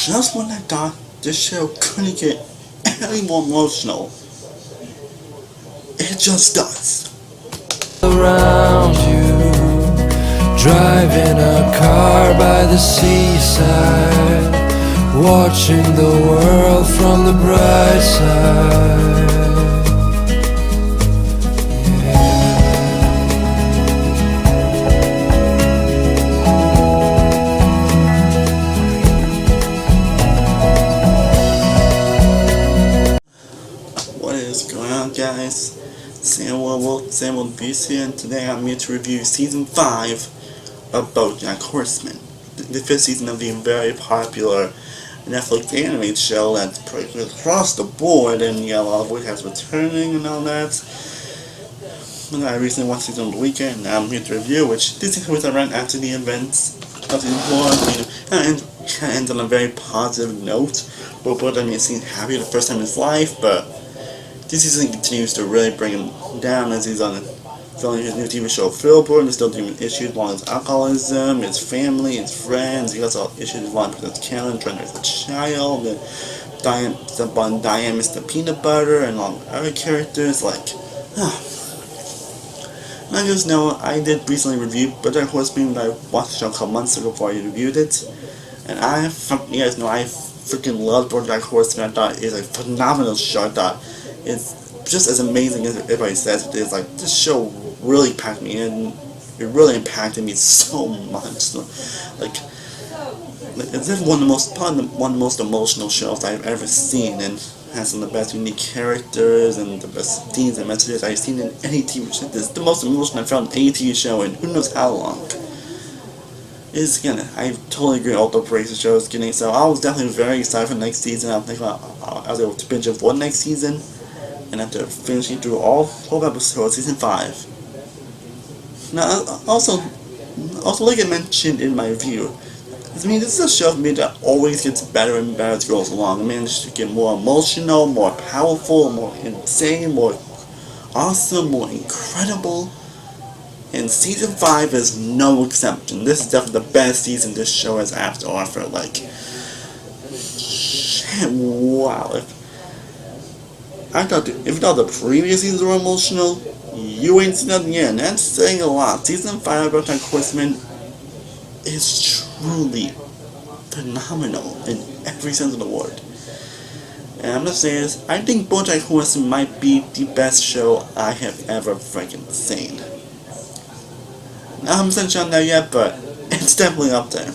just when I thought this show couldn't get any more emotional, it just does. Around you, driving a car by the seaside, watching the world from the bright side. What is going on, guys? Samuel Beast here, and today I'm here to review Season 5 of BoJack Horseman, the 5th season of the very popular Netflix animated show that's pretty much across the board, and a lot of it has returning and all that. And I recently watched season on the weekend, and I'm here to review, which this season I ran after the events of season 4, and kind of ends on a very positive note. Both of them seem happy the first time in his life, but this season continues to really bring him down as he's on his new TV show Philbrook, and he's still dealing with issues along his alcoholism, his family, his friends. He also has issues along with his Karen trying to raise a child, and Diane, Mr. Peanut Butter, and all the other characters. And I just know I did recently review BoJack Horseman when I watched the show a couple months ago before I reviewed it, and you guys know I freaking love BoJack Horseman. I thought it's a phenomenal show. I thought it's just as amazing as everybody says it is. This show really packed me in. It really impacted me so much. It's probably one of the most emotional shows I've ever seen, and has some of the best unique characters and the best themes and messages I've seen in any TV show. This is the most emotional I've felt in any TV show in who knows how long. I totally agree with all the praise the show is getting, so I was definitely very excited for next season. I think I was able to binge it for next season, and after finishing through all 12 episodes of season 5. Now, also like I mentioned in my review, this is a show for me that always gets better and better as it goes along. It manages to get more emotional, more powerful, more insane, more awesome, more incredible. And season 5 is no exception. This is definitely the best season this show has had to offer. Wow. If you thought the previous seasons were emotional, you ain't seen nothing yet, and that's saying a lot. Season 5 of BoJack Horseman is truly phenomenal in every sense of the word. And I'm gonna say this, I think BoJack Horseman might be the best show I have ever freaking seen. Not 100% sure on that yet, but it's definitely up there.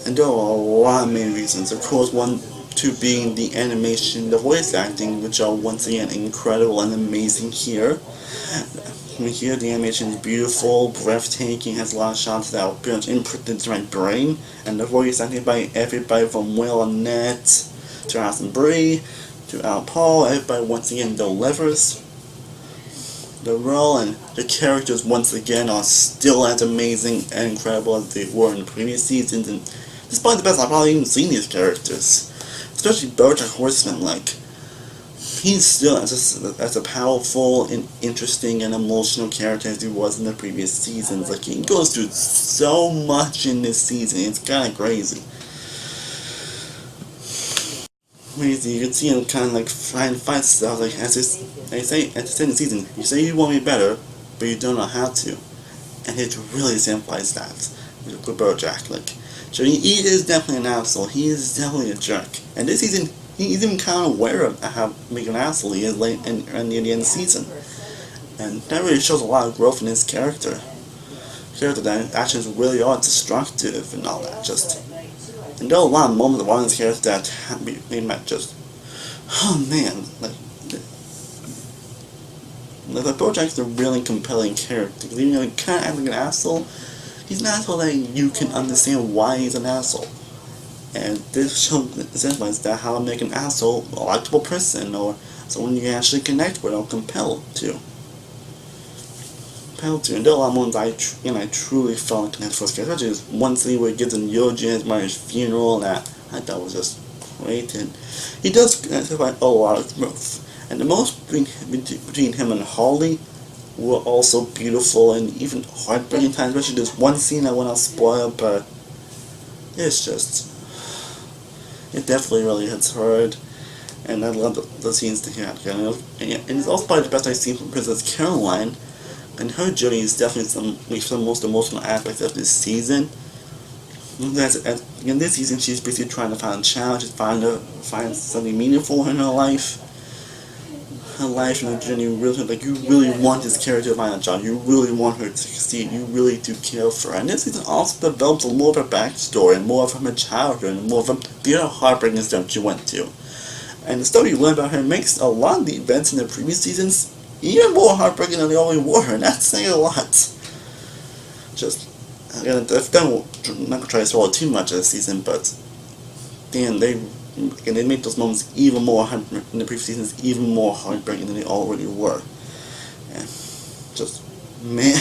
And there are a lot of main reasons. Of course, two being the animation, the voice acting, which are once again incredible and amazing here. Here, the animation is beautiful, breathtaking, has a lot of shots that are pretty much imprinted into my brain, and the voice acting by everybody from Will Arnett to Alison Brie to Al Paul, everybody once again delivers the role, and the characters once again are still as amazing and incredible as they were in the previous seasons, and despite the best I've probably even seen these characters, especially BoJack Horseman. He's still as a powerful and interesting and emotional character as he was in the previous seasons. He goes through so much in this season, it's kind of crazy. You can see him kind of trying to fight stuff. As they say at the end of the season, you say you want me better, but you don't know how to. And it really exemplifies that with BoJack. So he is definitely an asshole. He is definitely a jerk. And this season, he's even kind of aware of how big an asshole he is near the end of the season. And that really shows a lot of growth in his character. That actions really are destructive and all that. And there are a lot of moments of his character that made me just, oh man, BoJack's a really compelling character. Even though he kind of acts like an asshole, he's an asshole that you can understand why he's an asshole. And this show exemplifies that how to make an asshole a likable person, or someone you can actually connect with or compel to. And there are a lot of moments I truly felt connected with his character, especially one scene where he gives an eulogy at his mother's funeral that I thought was just great. And he does provide a lot of growth. And the most between him and Holly were also beautiful and even heartbreaking times, especially this one scene I will not spoil, but it's just, it definitely really hits hard. And I love the scenes they had. And it's also probably the best I've seen from Princess Caroline. And her journey is definitely some of the most emotional aspects of this season. In this season, she's basically trying to find a challenge, find something meaningful in her life. Her life and her journey really, like, you really want this character to find a job. You really want her to succeed. You really do care for her. And this season also develops a more of her backstory and more of her childhood and more of the other heartbreaking stuff she went to. And the story you learn about her makes a lot of the events in the previous seasons even more heartbreaking than they already were, and that's saying a lot. Just, again, I'm not gonna try to swallow too much of the season, but damn, they made those moments even more in the previous seasons, even more heartbreaking than they already were. And just, man.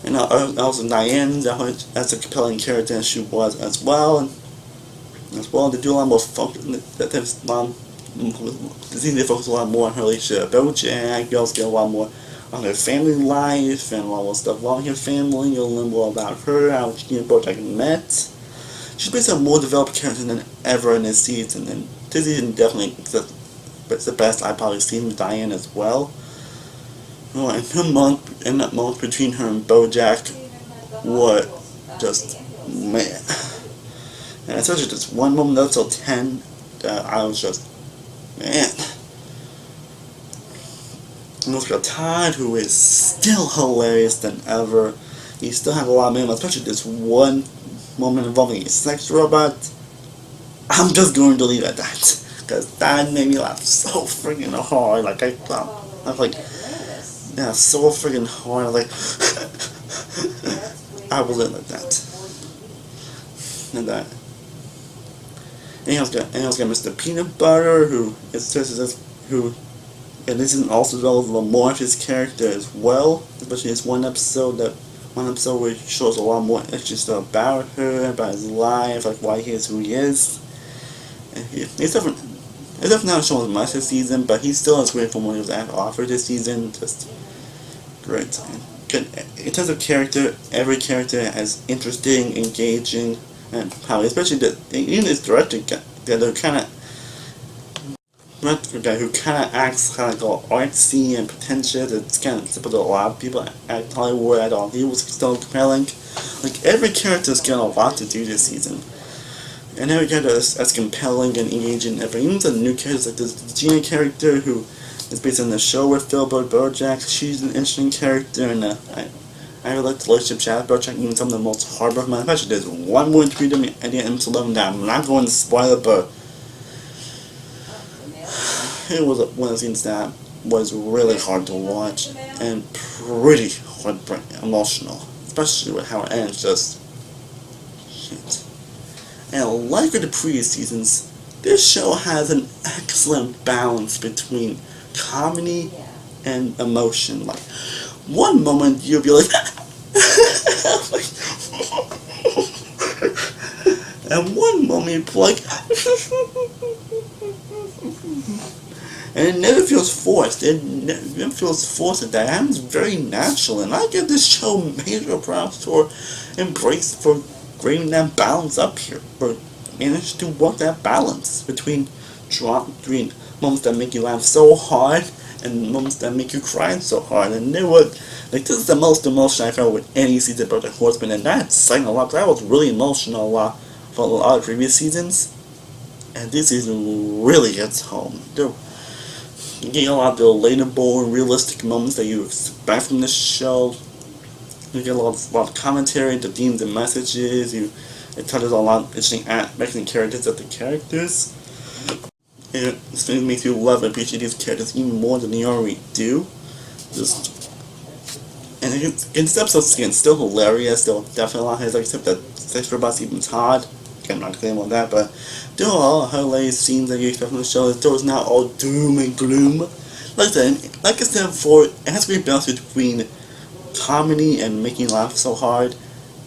And also Diane, that's a compelling character as she was as well. They do a lot more focus. They focus a lot more on her relationship with BoJack. You also get a lot more on her family life and a lot more stuff along her family. You'll learn more about her, how she and BoJack met. She's basically a more developed character than ever in this season, and this season definitely it's the best I've probably seen with Diane as well. Oh, and that month between her and BoJack were just, man. And especially just one moment up till 10, that I was just, man. And also got Todd, who is still hilarious than ever. He still has a lot of moments, especially this one moment involving a sex robot. I'm just going to leave it at that, because that made me laugh so freaking hard. Like, I was like, yeah, so freaking hard. Like, I will live like that. And that. And he also got Mr. Peanut Butter, and this is also developed a little more of his character as well, especially this one episode where he shows a lot more extra stuff about her, about his life, like why he is who he is. And it's definitely not shown as much this season, but he still is great from what he was offered this season. Just great. In terms of character, every character is interesting, engaging, and how, especially even this director guy who kind of acts kind of like all artsy and pretentious. It's kind of typical of a lot of people at Hollywood. I thought he was still compelling. Like, every character is getting a lot to do this season, and every character is as compelling and engaging as ever. Even the new characters, like this Gina character who is based on the show with BoJack. She's an interesting character, and I really like the relationship she has with BoJack. Even some of the most heartbreaking moments. Especially there's one more between them at the end of episode 11 that I'm not going to spoil it, but it was one of the scenes that was really hard to watch and pretty heartbreaking, emotional, especially with how it ends. Just shit. And like with the previous seasons, this show has an excellent balance between comedy and emotion. Like, one moment you'll be like, and one moment you'll be like, and it never feels forced. It never feels forced at that. It happens very natural, and I give this show major props for bringing that balance up here, for managing to work that balance between moments that make you laugh so hard and moments that make you cry so hard. And this is the most emotional I've felt with any season of BoJack Horseman, and that's saying a lot, because I was really emotional for a lot of previous seasons, and this season really hits home. You get a lot of the relatable, realistic moments that you expect from this show. You get a lot of commentary, the themes and messages. It touches on a lot of interesting aspects and characters of the characters. It makes you love and appreciate these characters even more than they already do. And this episode's again still hilarious. Still definitely a lot of highlights, except that sex robots even Todd. I'm not claiming on that, but there are all hilarious scenes that you expect from the show. The show is not all doom and gloom. Like I said before, it has to be a balance between comedy and making you laugh so hard,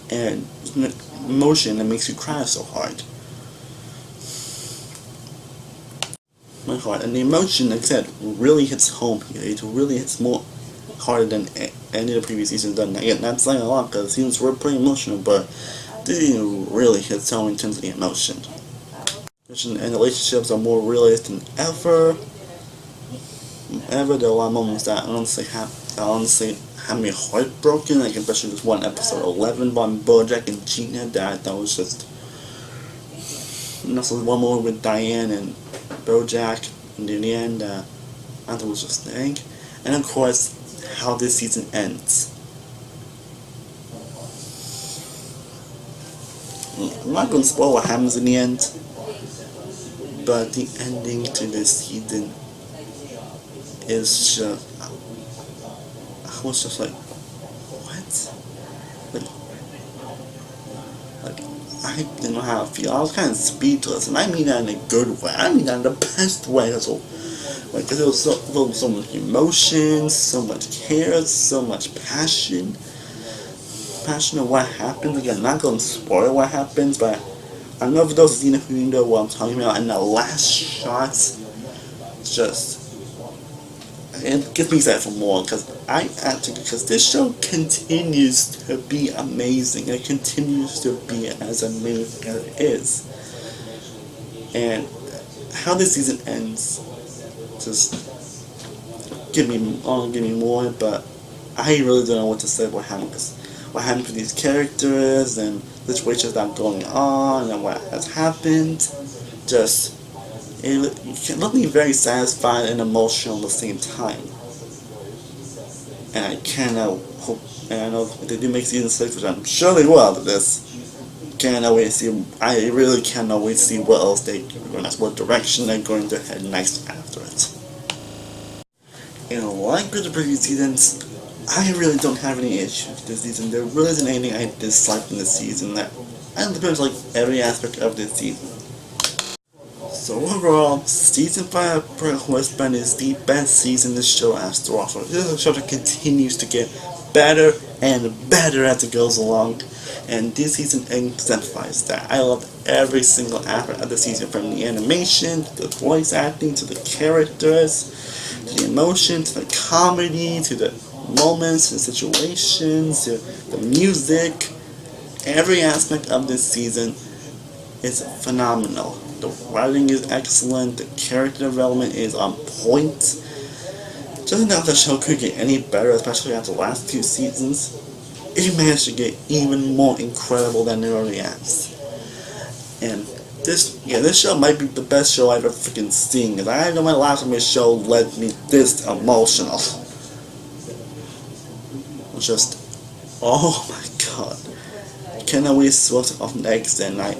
and emotion that makes you cry so hard. My heart, and the emotion, like I said, really hits home here. It really hits more harder than any of the previous seasons done. Again, not saying a lot because seasons were pretty emotional, but this season really hits home in terms of the emotion. And the relationships are more realistic than ever. There are a lot of moments that honestly had me heartbroken, like especially this one episode 11 by BoJack and Gina that was just. And also one more with Diane and BoJack, and in the end, I thought it was just dang. And of course, how this season ends. I'm not going to spoil what happens in the end, but the ending to this season is just. I was just like, what? Like, I didn't know how to feel. I was kind of speechless, and I mean that in a good way. I mean that in the best way. Because there was so much emotion, so much care, so much passion. Passion of what happens. Again, I'm not going to spoil what happens, but I know for those who know what I'm talking about. And the last shot, just. It gets me excited for more because this show continues to be amazing. It continues to be as amazing as it is, and how this season ends just give me more. But I really don't know what to say. What happened to these characters and situations that are going on and what has happened. Just. It left me very satisfied and emotional at the same time. And I cannot hope, and I know if they do make season 6, which I'm sure they will after this, I really cannot wait to see what else what direction they're going to head next after it. And like with the previous seasons, I really don't have any issues this season. There really isn't anything I disliked in this season. I pretty much like every aspect of this season. So overall, season 5 of BoJack Horseman is the best season this show has to offer. This is a show that continues to get better and better as it goes along, and this season exemplifies that. I loved every single aspect of the season, from the animation, to the voice acting, to the characters, to the emotion, to the comedy, to the moments and situations, to the music. Every aspect of this season is phenomenal. The writing is excellent, the character development is on point. Just now the show could get any better, especially after the last 2 seasons. It managed to get even more incredible than it already has. And this show might be the best show I've ever freaking seen, because I know my last time this show led me this emotional. Just, oh my god. I cannot wait to see what's up next, and I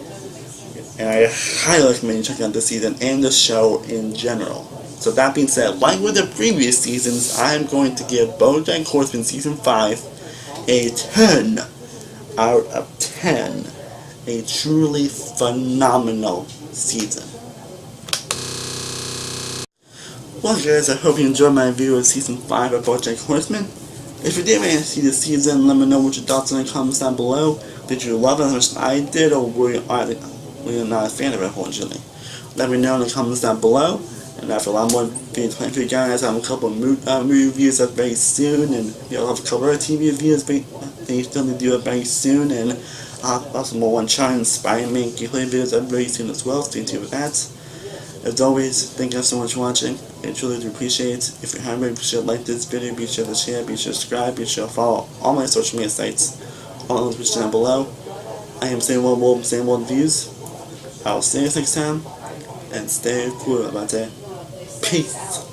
highly recommend you checking out this season and the show in general. So that being said, like with the previous seasons, I am going to give BoJack Horseman Season 5 a 10 out of 10. A truly phenomenal season. Well guys, I hope you enjoyed my review of Season 5 of BoJack Horseman. If you did manage to see the season, let me know what your thoughts in the comments down below. Did you love it as much as I did, or were you not a fan of it, unfortunately? Let me know in the comments down below. And after a lot more videos planned for you guys, I have a couple of movie reviews up very soon, and I'll have a couple of TV reviews they still need to do it very soon, and I'll have also more One-Shot and Spider-Man gameplay videos up very soon as well. Stay tuned with that. As always, thank you guys so much for watching. I truly do appreciate it. If you haven't, be sure to like this video, be sure to share, be sure to subscribe, be sure to follow all my social media sites, all those which down below. I am Stardust-oneworldreviews. I'll see you next time, and stay cool about that. Peace.